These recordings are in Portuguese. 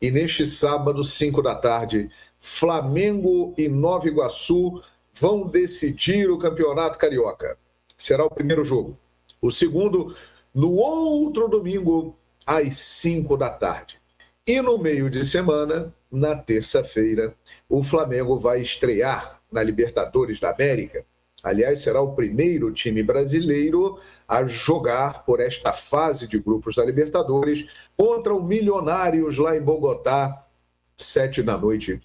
E neste sábado, 5 da tarde, Flamengo e Nova Iguaçu vão decidir o Campeonato Carioca. Será o primeiro jogo. O segundo, no outro domingo, às 5 da tarde. E no meio de semana, na terça-feira, o Flamengo vai estrear na Libertadores da América. Aliás, será o primeiro time brasileiro a jogar por esta fase de grupos da Libertadores contra o Milionários lá em Bogotá, 7 da noite,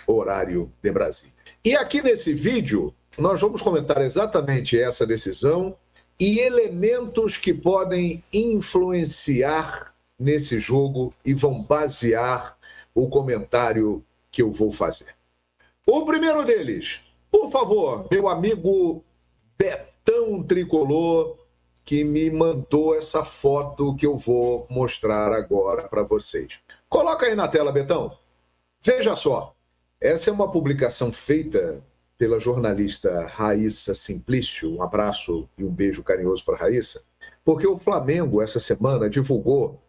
horário de Brasília. E aqui nesse vídeo, nós vamos comentar exatamente essa decisão e elementos que podem influenciar nesse jogo e vão basear o comentário que eu vou fazer. O primeiro deles, por favor, meu amigo Betão Tricolor, que me mandou essa foto que eu vou mostrar agora para vocês. Coloca aí na tela, Betão. Veja só, essa é uma publicação feita pela jornalista Raíssa Simplício. Um abraço e um beijo carinhoso para a Raíssa. Porque o Flamengo, essa semana, divulgou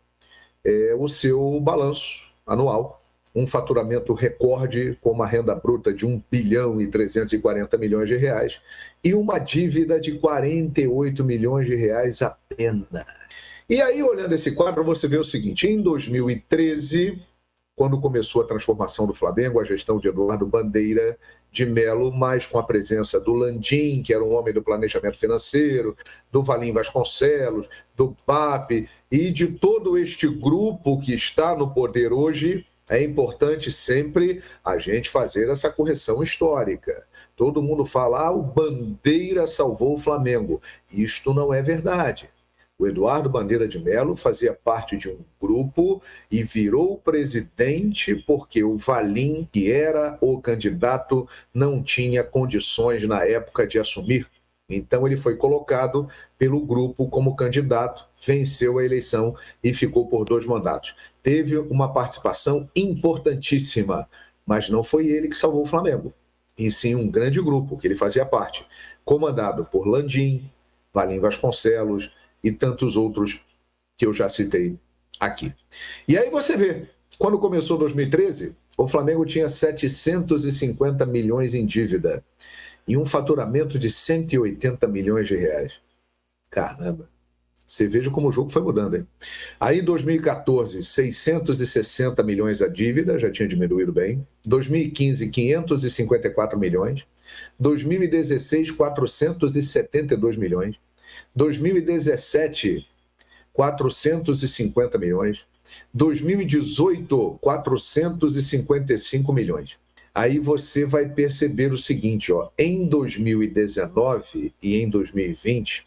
o seu balanço anual. Um faturamento recorde com uma renda bruta de 1 bilhão e 340 milhões de reais e uma dívida de 48 milhões de reais apenas. E aí, olhando esse quadro, você vê o seguinte: em 2013, quando começou a transformação do Flamengo, a gestão de Eduardo Bandeira de Melo, mas com a presença do Landim, que era um homem do planejamento financeiro, do Valim Vasconcelos, do BAP e de todo este grupo que está no poder hoje, é importante sempre a gente fazer essa correção histórica. Todo mundo fala, o Bandeira salvou o Flamengo. Isto não é verdade. O Eduardo Bandeira de Melo fazia parte de um grupo e virou presidente porque o Valim, que era o candidato, não tinha condições na época de assumir. Então ele foi colocado pelo grupo como candidato, venceu a eleição e ficou por 2 mandatos. Teve uma participação importantíssima, mas não foi ele que salvou o Flamengo, e sim um grande grupo que ele fazia parte, comandado por Landim, Valim Vasconcelos e tantos outros que eu já citei aqui. E aí você vê, quando começou 2013, o Flamengo tinha 750 milhões em dívida e um faturamento de 180 milhões de reais. Caramba, você veja como o jogo foi mudando, hein? Aí, em 2014, 660 milhões a dívida, já tinha diminuído bem. 2015, 554 milhões. 2016, 472 milhões. 2017, 450 milhões. 2018, 455 milhões. Aí você vai perceber o seguinte, em 2019 e em 2020,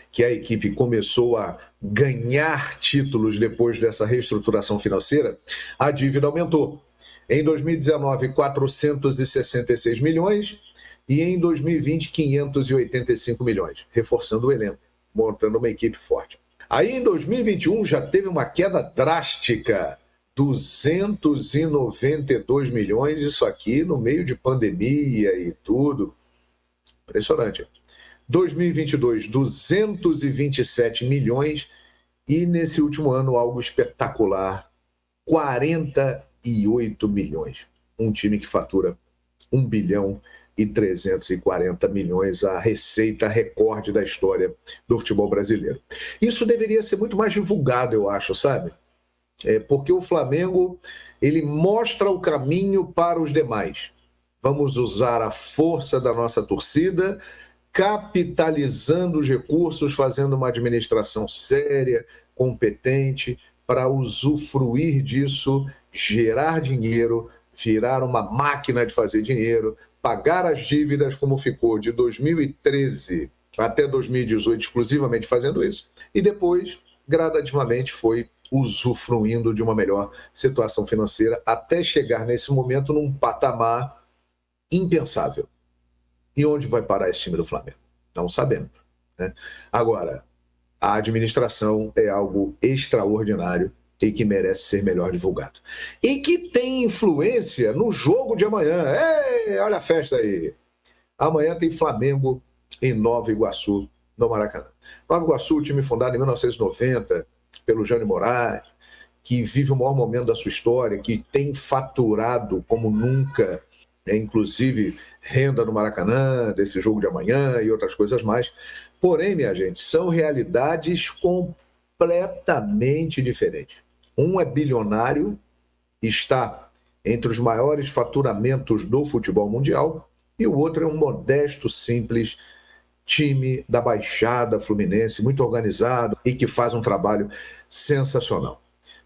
que a equipe começou a ganhar títulos depois dessa reestruturação financeira, a dívida aumentou. Em 2019, 466 milhões e em 2020, 585 milhões, reforçando o elenco, montando uma equipe forte. Aí em 2021 já teve uma queda drástica, 292 milhões, isso aqui no meio de pandemia e tudo. Impressionante. 2022, 227 milhões e nesse último ano algo espetacular, 48 milhões. Um time que fatura 1 bilhão e 340 milhões, a receita recorde da história do futebol brasileiro. Isso deveria ser muito mais divulgado, eu acho, sabe? Porque o Flamengo, ele mostra o caminho para os demais. Vamos usar a força da nossa torcida, capitalizando os recursos, fazendo uma administração séria, competente, para usufruir disso, gerar dinheiro, virar uma máquina de fazer dinheiro, pagar as dívidas como ficou de 2013 até 2018, exclusivamente fazendo isso, e depois, gradativamente, foi usufruindo de uma melhor situação financeira até chegar nesse momento num patamar impensável. E onde vai parar esse time do Flamengo? Não sabemos, né? Agora, a administração é algo extraordinário e que merece ser melhor divulgado. E que tem influência no jogo de amanhã. Ei, olha a festa aí. Amanhã tem Flamengo em Nova Iguaçu, no Maracanã. Nova Iguaçu, time fundado em 1990 pelo Jânio Moraes, que vive o maior momento da sua história, que tem faturado como nunca, inclusive renda no Maracanã, desse jogo de amanhã e outras coisas mais. Porém, minha gente, são realidades completamente diferentes. Um é bilionário, está entre os maiores faturamentos do futebol mundial, e o outro é um modesto, simples time da Baixada Fluminense, muito organizado e que faz um trabalho sensacional.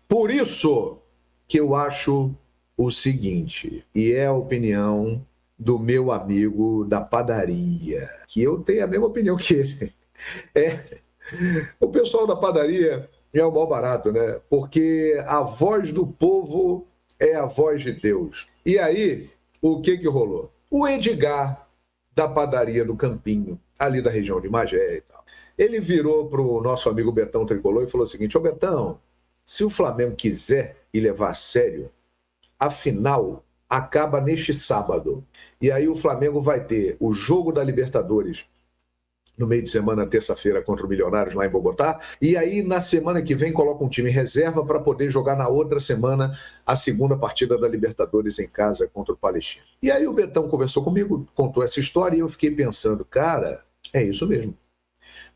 Por isso que eu acho o seguinte, e é a opinião do meu amigo da padaria, que eu tenho a mesma opinião que ele. O pessoal da padaria é o maior barato, né? Porque a voz do povo é a voz de Deus. E aí, o que rolou? O Edgar, da padaria do Campinho, ali da região de Magé e tal, ele virou para o nosso amigo Betão Tricolor e falou o seguinte: ô Betão, se o Flamengo quiser e levar a sério, a final acaba neste sábado. E aí o Flamengo vai ter o jogo da Libertadores no meio de semana, terça-feira, contra o Milionários, lá em Bogotá. E aí, na semana que vem, coloca um time em reserva para poder jogar na outra semana a segunda partida da Libertadores em casa contra o Palestino. E aí o Betão conversou comigo, contou essa história e eu fiquei pensando, cara, é isso mesmo.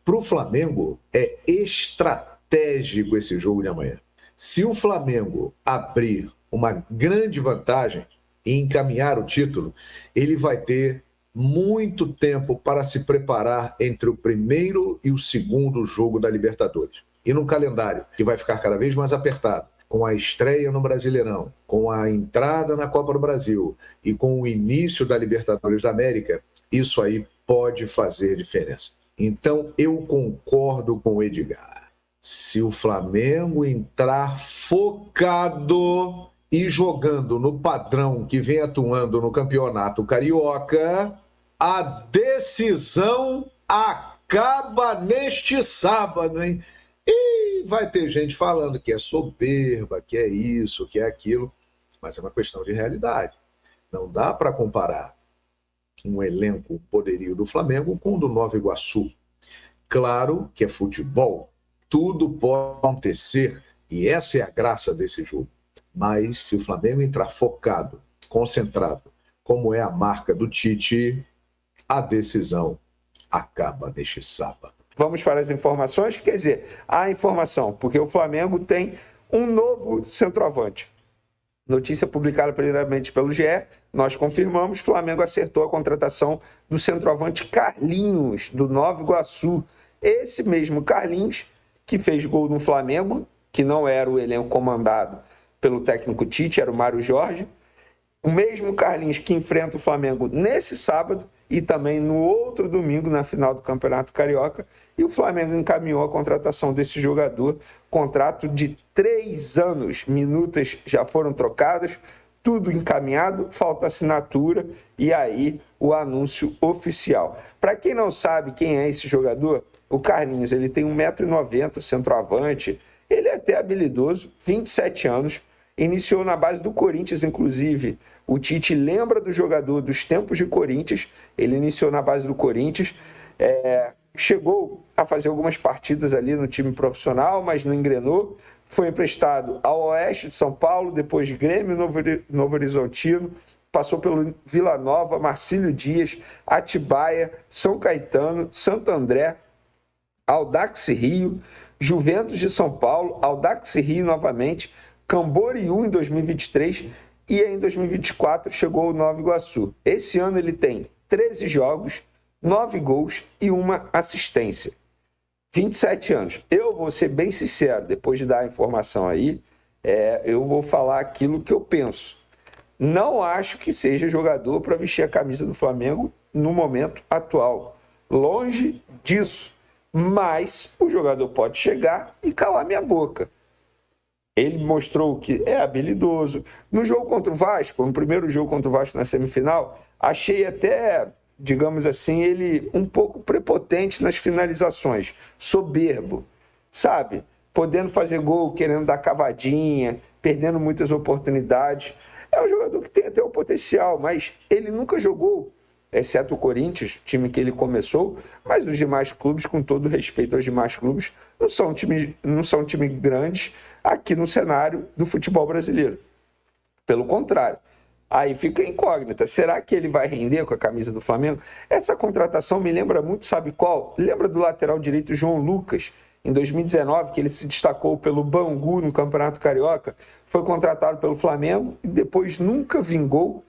Para o Flamengo, é estratégico esse jogo de amanhã. Se o Flamengo abrir uma grande vantagem e encaminhar o título, ele vai ter muito tempo para se preparar entre o primeiro e o segundo jogo da Libertadores. E num calendário que vai ficar cada vez mais apertado, com a estreia no Brasileirão, com a entrada na Copa do Brasil e com o início da Libertadores da América, isso aí pode fazer diferença. Então, eu concordo com o Edgar. Se o Flamengo entrar focado e jogando no padrão que vem atuando no Campeonato Carioca, a decisão acaba neste sábado, hein? E vai ter gente falando que é soberba, que é isso, que é aquilo, mas é uma questão de realidade. Não dá para comparar um elenco poderio do Flamengo com o do Nova Iguaçu. Claro que é futebol, tudo pode acontecer e essa é a graça desse jogo. Mas se o Flamengo entrar focado, concentrado, como é a marca do Tite, a decisão acaba neste sábado. Vamos para as informações? Quer dizer, a informação, porque o Flamengo tem um novo centroavante. Notícia publicada primeiramente pelo GE, nós confirmamos, o Flamengo acertou a contratação do centroavante Carlinhos, do Nova Iguaçu. Esse mesmo Carlinhos, que fez gol no Flamengo, que não era o elenco comandado pelo técnico Tite, era o Mário Jorge. O mesmo Carlinhos que enfrenta o Flamengo nesse sábado e também no outro domingo, na final do Campeonato Carioca. E o Flamengo encaminhou a contratação desse jogador, contrato de 3 anos. Minutas já foram trocadas, tudo encaminhado, falta assinatura e aí o anúncio oficial. Para quem não sabe quem é esse jogador, o Carlinhos, ele tem 1,90 m, centroavante, ele é até habilidoso, 27 anos, iniciou na base do Corinthians, inclusive. O Tite lembra do jogador dos tempos de Corinthians, ele iniciou na base do Corinthians, chegou a fazer algumas partidas ali no time profissional, mas não engrenou, foi emprestado ao Oeste de São Paulo, depois Grêmio Novo Horizontino, passou pelo Vila Nova, Marcílio Dias, Atibaia, São Caetano, Santo André, Audax Rio, Juventus de São Paulo, Audax Rio novamente, Camboriú em 2023 e em 2024 chegou ao Nova Iguaçu. Esse ano ele tem 13 jogos, 9 gols e 1 assistência. 27 anos. Eu vou ser bem sincero, depois de dar a informação aí, eu vou falar aquilo que eu penso. Não acho que seja jogador para vestir a camisa do Flamengo no momento atual. Longe disso. Mas o jogador pode chegar e calar minha boca. Ele mostrou que é habilidoso. No jogo contra o Vasco, no primeiro jogo contra o Vasco na semifinal, achei até, digamos assim, ele um pouco prepotente nas finalizações. Soberbo, sabe? Podendo fazer gol, querendo dar cavadinha, perdendo muitas oportunidades. É um jogador que tem até o potencial, mas ele nunca jogou exceto o Corinthians, time que ele começou, mas os demais clubes, com todo respeito aos demais clubes, não são time grandes aqui no cenário do futebol brasileiro. Pelo contrário. Aí fica incógnita. Será que ele vai render com a camisa do Flamengo? Essa contratação me lembra muito, sabe qual? Lembra do lateral direito João Lucas, em 2019, que ele se destacou pelo Bangu no Campeonato Carioca, foi contratado pelo Flamengo e depois nunca vingou.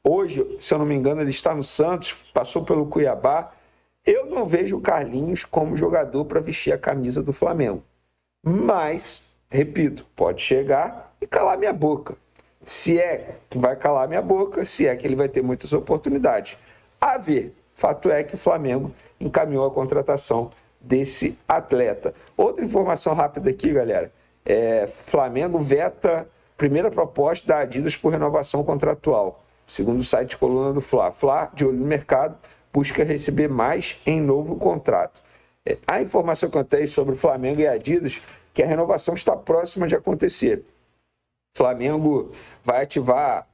Hoje, se eu não me engano, ele está no Santos, passou pelo Cuiabá. Eu não vejo o Carlinhos como jogador para vestir a camisa do Flamengo. Mas, repito, pode chegar e calar minha boca. Se é que vai calar minha boca, se é que ele vai ter muitas oportunidades. A ver, fato é que o Flamengo encaminhou a contratação desse atleta. Outra informação rápida aqui, galera. Flamengo veta primeira proposta da Adidas por renovação contratual. Segundo o site Coluna do Fla. Fla, de olho no mercado, busca receber mais em novo contrato. A informação que eu tenho sobre o Flamengo e a Adidas, que a renovação está próxima de acontecer. Flamengo vai ativar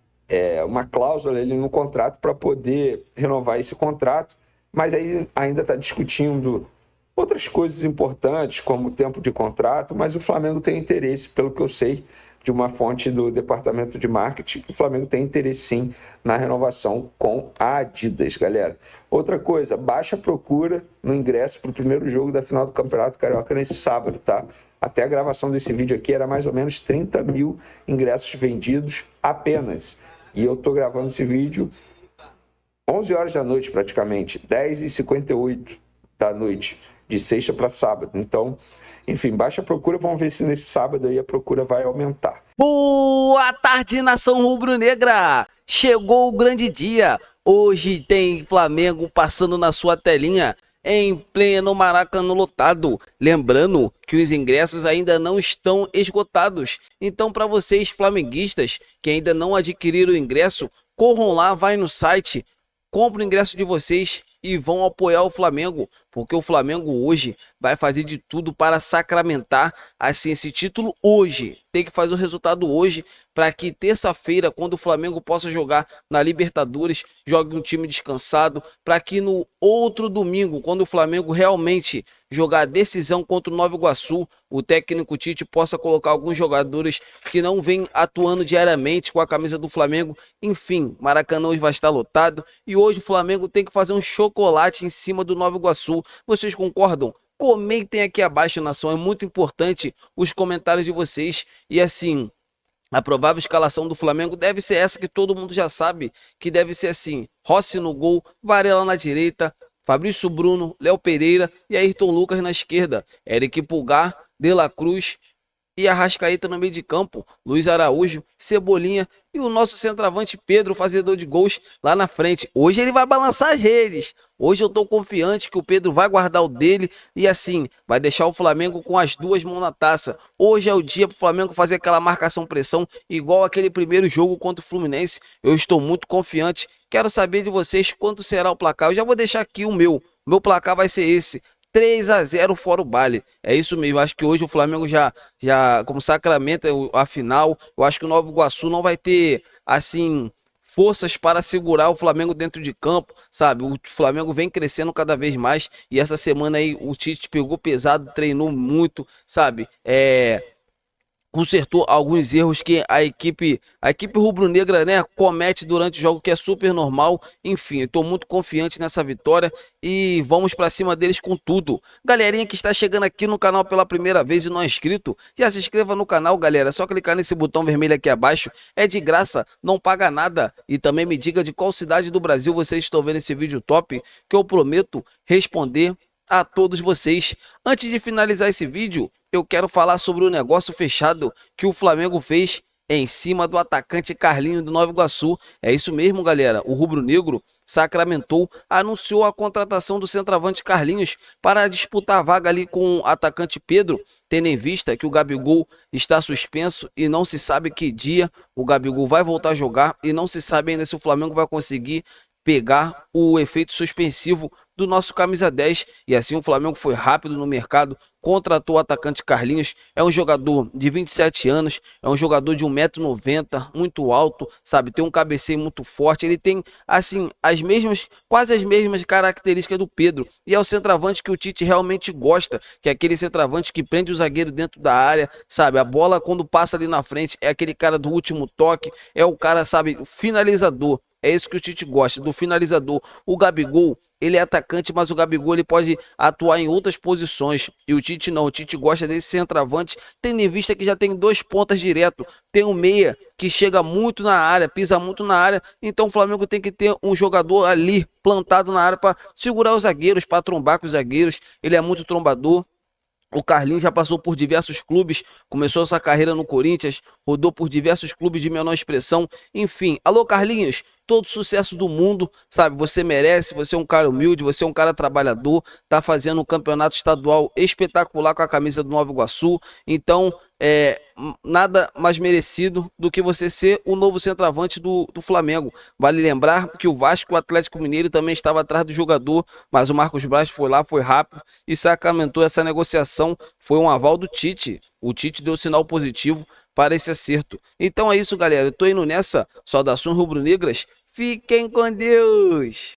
uma cláusula ali no contrato para poder renovar esse contrato, mas aí ainda está discutindo outras coisas importantes, como o tempo de contrato, mas o Flamengo tem interesse, pelo que eu sei, de uma fonte do departamento de marketing, que o Flamengo tem interesse sim na renovação com a Adidas, galera. Outra coisa, baixa procura no ingresso para o primeiro jogo da final do Campeonato Carioca nesse sábado, tá? Até a gravação desse vídeo aqui era mais ou menos 30 mil ingressos vendidos apenas. E eu tô gravando esse vídeo 11 horas da noite praticamente, 10h58 da noite, de sexta para sábado. Então, enfim, baixa a procura, vamos ver se nesse sábado aí a procura vai aumentar. Boa tarde, nação rubro-negra! Chegou o grande dia. Hoje tem Flamengo passando na sua telinha em pleno Maracanã lotado. Lembrando que os ingressos ainda não estão esgotados. Então, para vocês flamenguistas que ainda não adquiriram o ingresso, corram lá, vai no site, compre o ingresso de vocês e vão apoiar o Flamengo, porque o Flamengo hoje vai fazer de tudo para sacramentar assim esse título hoje. Tem que fazer o resultado hoje para que terça-feira, quando o Flamengo possa jogar na Libertadores, jogue um time descansado, para que no outro domingo, quando o Flamengo realmente jogar a decisão contra o Nova Iguaçu, o técnico Tite possa colocar alguns jogadores que não vêm atuando diariamente com a camisa do Flamengo. Enfim, Maracanã hoje vai estar lotado e hoje o Flamengo tem que fazer um chocolate em cima do Nova Iguaçu. Vocês concordam? Comentem aqui abaixo, nação, é muito importante os comentários de vocês. E assim, a provável escalação do Flamengo deve ser essa que todo mundo já sabe, que deve ser assim: Rossi no gol, Varela na direita, Fabrício Bruno, Léo Pereira e Ayrton Lucas na esquerda, Eric Pulgar, De La Cruz e Arrascaeta no meio de campo, Luiz Araújo, Cebolinha e o nosso centroavante Pedro, fazedor de gols, lá na frente. Hoje ele vai balançar as redes. Hoje eu tô confiante que o Pedro vai guardar o dele e assim, vai deixar o Flamengo com as duas mãos na taça. Hoje é o dia pro Flamengo fazer aquela marcação-pressão igual aquele primeiro jogo contra o Fluminense. Eu estou muito confiante. Quero saber de vocês quanto será o placar. Eu já vou deixar aqui o meu. O meu placar vai ser esse: 3-0 fora o baile. É isso mesmo, acho que hoje o Flamengo já como sacramenta a final. Eu acho que o Nova Iguaçu não vai ter, assim, forças para segurar o Flamengo dentro de campo, sabe? O Flamengo vem crescendo cada vez mais e essa semana aí o Tite pegou pesado, treinou muito, sabe? Consertou alguns erros que a equipe rubro-negra, né, comete durante o jogo, que é super normal. Enfim, eu tô muito confiante nessa vitória e vamos pra cima deles com tudo. Galerinha que está chegando aqui no canal pela primeira vez e não é inscrito, já se inscreva no canal, galera. É só clicar nesse botão vermelho aqui abaixo, é de graça, não paga nada. E também me diga de qual cidade do Brasil vocês estão vendo esse vídeo top, que eu prometo responder a todos vocês. Antes de finalizar esse vídeo, eu quero falar sobre o negócio fechado que o Flamengo fez em cima do atacante Carlinhos do Nova Iguaçu. É isso mesmo, galera. O rubro-negro sacramentou, anunciou a contratação do centroavante Carlinhos para disputar a vaga ali com o atacante Pedro, tendo em vista que o Gabigol está suspenso e não se sabe que dia o Gabigol vai voltar a jogar e não se sabe ainda se o Flamengo vai conseguir pegar o efeito suspensivo do nosso camisa 10, e assim o Flamengo foi rápido no mercado, contratou o atacante Carlinhos. É um jogador de 27 anos, é um jogador de 1,90 m, muito alto, sabe, tem um cabeceio muito forte, ele tem, assim, quase as mesmas características do Pedro, e é o centroavante que o Tite realmente gosta, que é aquele centroavante que prende o zagueiro dentro da área, sabe, a bola quando passa ali na frente, é aquele cara do último toque, é o cara, sabe, o finalizador. É isso que o Tite gosta, do finalizador. O Gabigol, ele é atacante, mas o Gabigol ele pode atuar em outras posições. E o Tite não, o Tite gosta desse centroavante, tendo em vista que já tem 2 pontas direto. Tem um meia que chega muito na área, pisa muito na área. Então o Flamengo tem que ter um jogador ali, plantado na área, para segurar os zagueiros, para trombar com os zagueiros. Ele é muito trombador. O Carlinhos já passou por diversos clubes, começou sua carreira no Corinthians, rodou por diversos clubes de menor expressão, enfim. Alô, Carlinhos, todo sucesso do mundo, sabe? Você merece, você é um cara humilde, você é um cara trabalhador, tá fazendo um campeonato estadual espetacular com a camisa do Nova Iguaçu, então nada mais merecido do que você ser o novo centroavante do Flamengo. Vale lembrar que o Vasco e o Atlético Mineiro também estava atrás do jogador, mas o Marcos Braz foi lá, foi rápido e sacramentou essa negociação. Foi um aval do Tite. O Tite deu sinal positivo para esse acerto. Então é isso, galera. Eu tô indo nessa. Saudações rubro-negras. Fiquem com Deus.